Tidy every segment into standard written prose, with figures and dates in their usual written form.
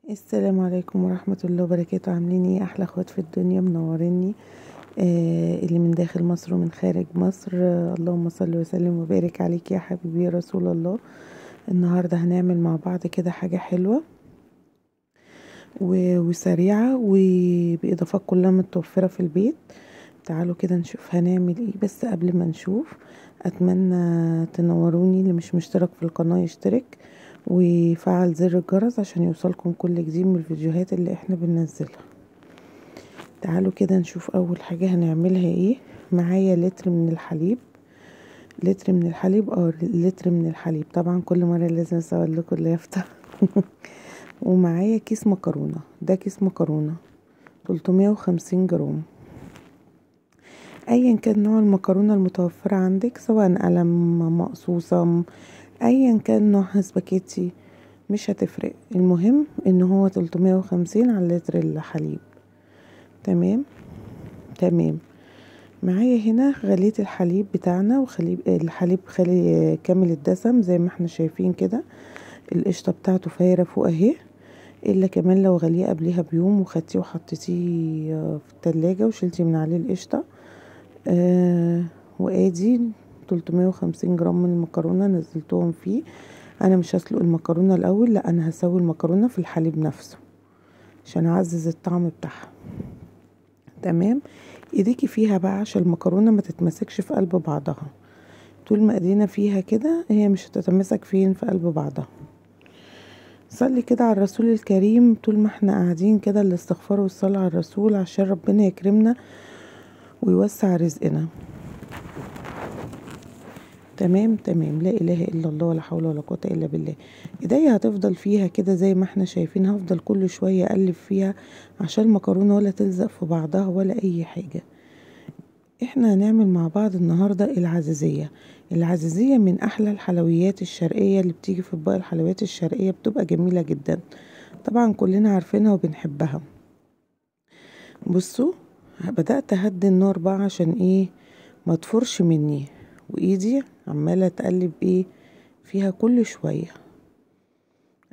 السلام عليكم ورحمة الله وبركاته. عاملين ايه احلى اخوات في الدنيا؟ منوريني اللي من داخل مصر ومن خارج مصر. اللهم صل وسلم وبارك عليك يا حبيبي يا رسول الله. النهاردة هنعمل مع بعض كده حاجة حلوة وسريعة وبإضافات كلها متوفرة في البيت. تعالوا كده نشوف هنعمل ايه. بس قبل ما نشوف اتمنى تنوروني، اللي مش مشترك في القناة يشترك وفعل زر الجرس عشان يوصلكم كل جديد من الفيديوهات اللي احنا بننزلها. تعالوا كده نشوف اول حاجة هنعملها ايه. معايا لتر من الحليب. لتر من الحليب طبعا كل مرة لازم اسوي لكم اليافطة. ومعايا كيس مكرونة. ده كيس مكرونة 350 جرام. ايا كان نوع المكرونة المتوفرة عندك، سواء قلم مقصوصة ايا كان نوعها، سباكيتي مش هتفرق. المهم ان هو 350 على لتر الحليب. تمام. معايا هنا غليت الحليب بتاعنا، الحليب خالي كامل الدسم زي ما احنا شايفين كده. القشطة بتاعته فايرة فوق اهي، الا كمان لو غليه قبلها بيوم وخدتيه وحطيتيه في التلاجة وشلتي من عليه القشطة. وادي 350 جرام من المكرونة نزلتهم فيه. انا مش هسلق المكرونة الاول، لا انا هسوي المكرونة في الحليب نفسه عشان اعزز الطعم بتاعها. تمام. ايديكي فيها بقى عشان المكرونة ما تتمسكش في قلب بعضها. طول ما ايدينا فيها كده هي مش هتتمسك في قلب بعضها. صلي كده على الرسول الكريم طول ما احنا قاعدين كده، الاستغفار والصلاة على الرسول عشان ربنا يكرمنا ويوسع رزقنا. تمام. لا اله الا الله ولا حول ولا قوة الا بالله. ايديا هتفضل فيها كده زي ما احنا شايفين، هفضل كل شوية اقلب فيها عشان المكرونة ولا تلزق في بعضها ولا اي حاجة. احنا هنعمل مع بعض النهاردة العزيزية من احلى الحلويات الشرقية اللي بتيجي في اطباق الحلويات الشرقية، بتبقى جميلة جدا طبعا كلنا عارفينها وبنحبها. بصوا، بدأت اهدي النار بقى عشان ما تفرش مني، وايدي عمالة تقلب فيها كل شوية.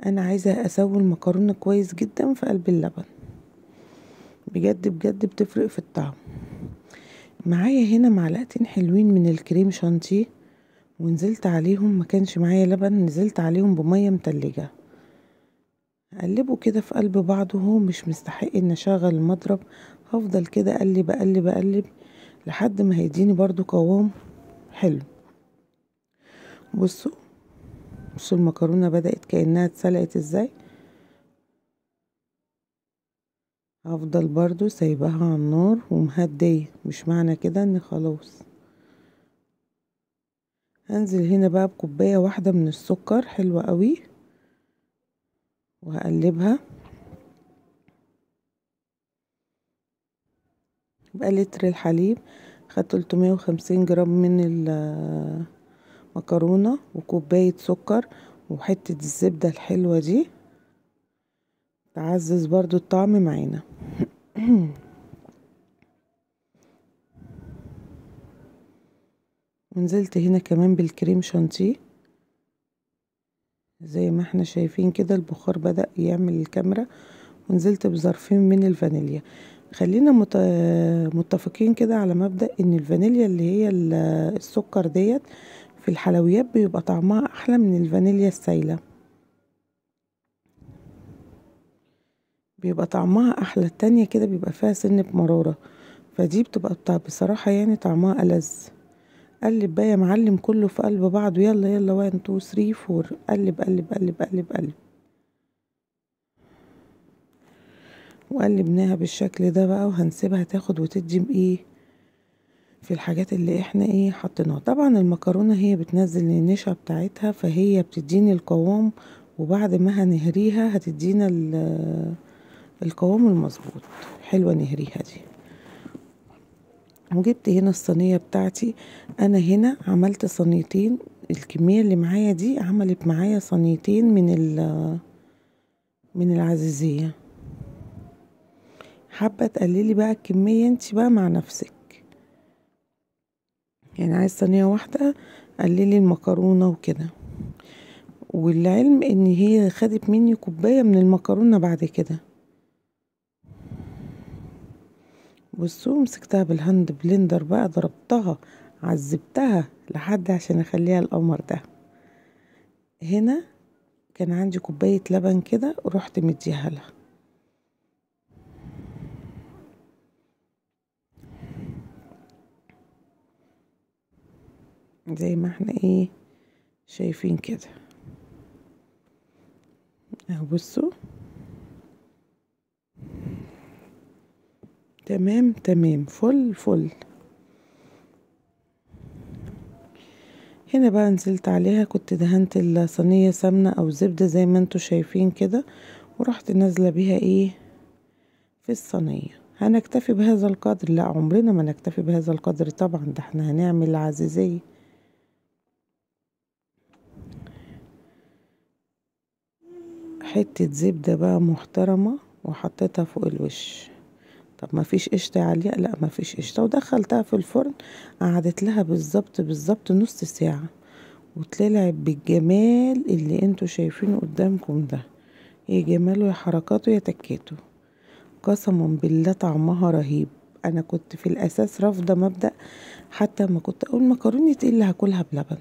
انا عايزة اسوي المكرونة كويس جدا في قلب اللبن، بجد بتفرق في الطعم. معايا هنا معلقتين حلوين من الكريم شانتيه، ونزلت عليهم، ما كانش معايا لبن، نزلت عليهم بمية متلجة. اقلبه كده في قلب بعضه، هو مش مستحق ان اشغل المضرب. هفضل كده اقلب لحد ما هيديني برضو قوام حلو. بصوا المكرونة بدأت كأنها اتسلقت ازاي. هفضل برضو سايباها على النار ومهدية، مش معنى كده ان خلاص. هنزل هنا بقى بكوباية واحدة من السكر حلوة قوي، وهقلبها. بقى لتر الحليب خدت 350 جرام من المكرونة وكوباية سكر وحتة الزبدة الحلوة دي تعزز برضو الطعم معانا. ونزلت هنا كمان بالكريم شانتيه زي ما احنا شايفين كده، البخار بدأ يعمل الكاميرا. ونزلت بظرفين من الفانيليا. خلينا متفقين كده على مبدأ ان الفانيليا اللي هي السكر ديت في الحلويات بيبقى طعمها احلى من الفانيليا السايلة، بيبقى طعمها احلى. التانية كده بيبقى فيها سنة مرارة، فدي بتبقى بصراحة طعمها ألذ. قلب بقى يا معلم كله في قلب بعضه. يلا 1 2 3 4. قلب. وقلبناها بالشكل ده بقى، وهنسيبها تاخد وتدي في الحاجات اللي احنا حطيناها. طبعا المكرونة هي بتنزل النشا بتاعتها، فهي بتديني القوام، وبعد ما هنهريها هتدينا القوام المظبوط. حلوة نهريها دي. وجبت هنا الصينية بتاعتي. انا هنا عملت صينيتين، الكمية اللي معايا دي عملت معايا صينيتين من العزيزية. حابة تقللي بقى الكمية انت بقى مع نفسك، عايز صينية واحدة قللي المكرونة وكده. والعلم ان هي خدت مني كوباية من المكرونة بعد كده. بصوا مسكتها بالهاند بلندر بقى، ضربتها عذبتها لحد عشان اخليها القمر ده. هنا كان عندي كوباية لبن كده ورحت مديها لها. زي ما احنا ايه شايفين كده اهو. بصوا تمام تمام فل فل. هنا بقى نزلت عليها، كنت دهنت الصينية سمنة او زبدة زي ما انتوا شايفين كده، ورحت نازلة بيها ايه في الصينية. هنكتفي بهذا القدر؟ لا، عمرنا ما نكتفي بهذا القدر طبعا، ده احنا هنعمل عزيزية. حتة زبدة بقى محترمة وحطيتها فوق الوش. طب ما فيش قشطة عليها؟ لا ما فيش قشطة. ودخلتها في الفرن، قعدت لها بالظبط نص ساعة، وطلعت بالجمال اللي انتوا شايفينه قدامكم ده. يا جماله يا حركاته يا تكاته، قسما بالله طعمها رهيب. انا كنت في الاساس رافضة مبدأ، حتى ما كنت اقول مكرونة ايه اللي هاكلها بلبن،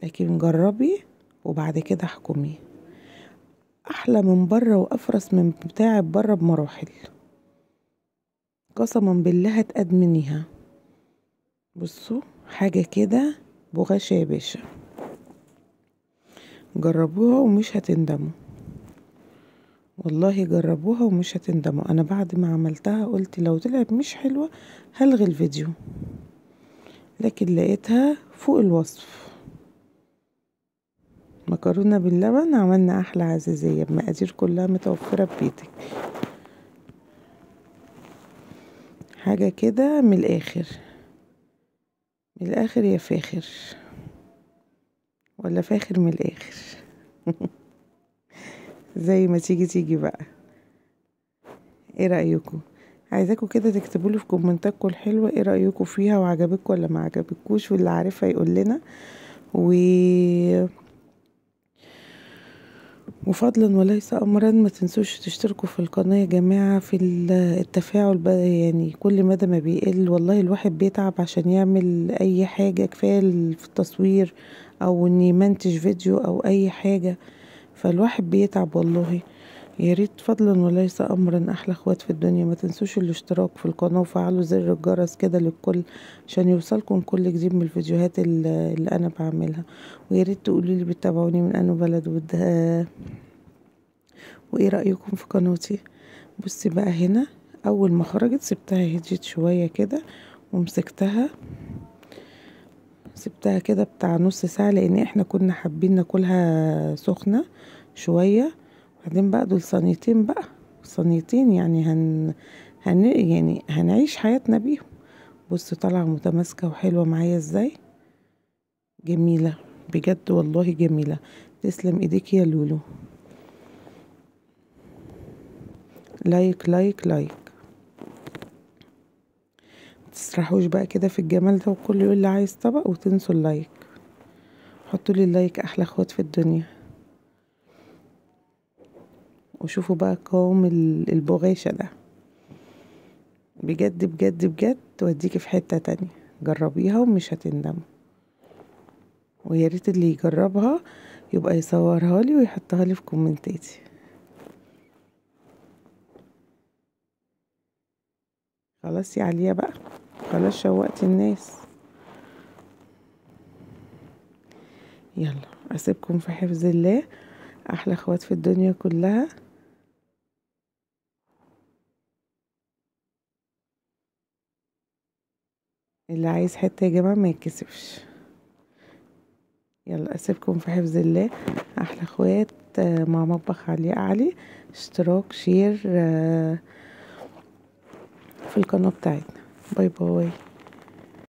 لكن جربي وبعد كده احكمي. احلى من بره وافرس من بتاع بره بمراحل، قسما بالله هتأدمنيها. بصوا حاجة كده بغاشة يا باشا، جربوها ومش هتندموا، والله جربوها ومش هتندموا. انا بعد ما عملتها قلت لو طلعت مش حلوة هلغي الفيديو، لكن لقيتها فوق الوصف. مكرونة باللبن، عملنا احلى عزيزية، المقادير كلها متوفرة ببيتك. حاجة كده من الاخر، من الاخر يا فاخر، ولا فاخر من الاخر زي ما تيجي بقى. ايه رأيكم؟ عايزاكم كده تكتبوا لي في كومنتاتكم الحلوة ايه رأيكم فيها، وعجبتكم ولا ما عجبتكوش، واللي عارفها يقول لنا. وفضلا وليس امرا ما تنسوش تشتركوا في القناة يا جماعة. في التفاعل بقى يعني كل مدى ما بيقل، والله الواحد بيتعب عشان يعمل اي حاجة، كفاية في التصوير او ان يمنتج فيديو او اي حاجة، فالواحد بيتعب والله. يا ريت فضلا وليس امرا احلى اخوات في الدنيا ما تنسوش الاشتراك في القناه وفعلوا زر الجرس كده للكل عشان يوصلكم كل جديد من الفيديوهات اللي انا بعملها. ويا ريت تقولوا لي بتتابعوني من انه بلد وايه رايكم في قناتي. بصي بقى هنا اول ما خرجت سبتها هديت شويه كده، ومسكتها سبتها كده بتاع نص ساعه، لان احنا كنا حابين ناكلها سخنه شويه. بعدين بقى دول صينيتين بقى، صينيتين يعني يعني هنعيش حياتنا بيهم. بص طالعة متماسكة وحلوة معايا ازاي، جميلة بجد والله جميلة. تسلم ايديك يا لولو. لايك لايك لايك، متسرحوش بقى كده في الجمال ده، وكل يقول لي عايز طبق وتنسوا اللايك. حطوا لي اللايك احلى اخوات في الدنيا. وشوفوا بقى قوام البغاشة ده، بجد بجد بجد توديكي في حتة تانية. جربيها ومش هتندموا، ويا ريت اللي يجربها يبقى يصورها لي ويحطها لي في كومنتاتي. خلاص يا عليا بقى، خلاص شوقتي الناس. يلا اسيبكم في حفظ الله، احلى اخوات في الدنيا كلها. اللي عايز حتة يا جماعة ما يتكسفش. يلا اسيبكم في حفظ الله، احلى اخوات. مع مطبخ علي. اشتراك شير في القناة بتاعتنا. باي باي.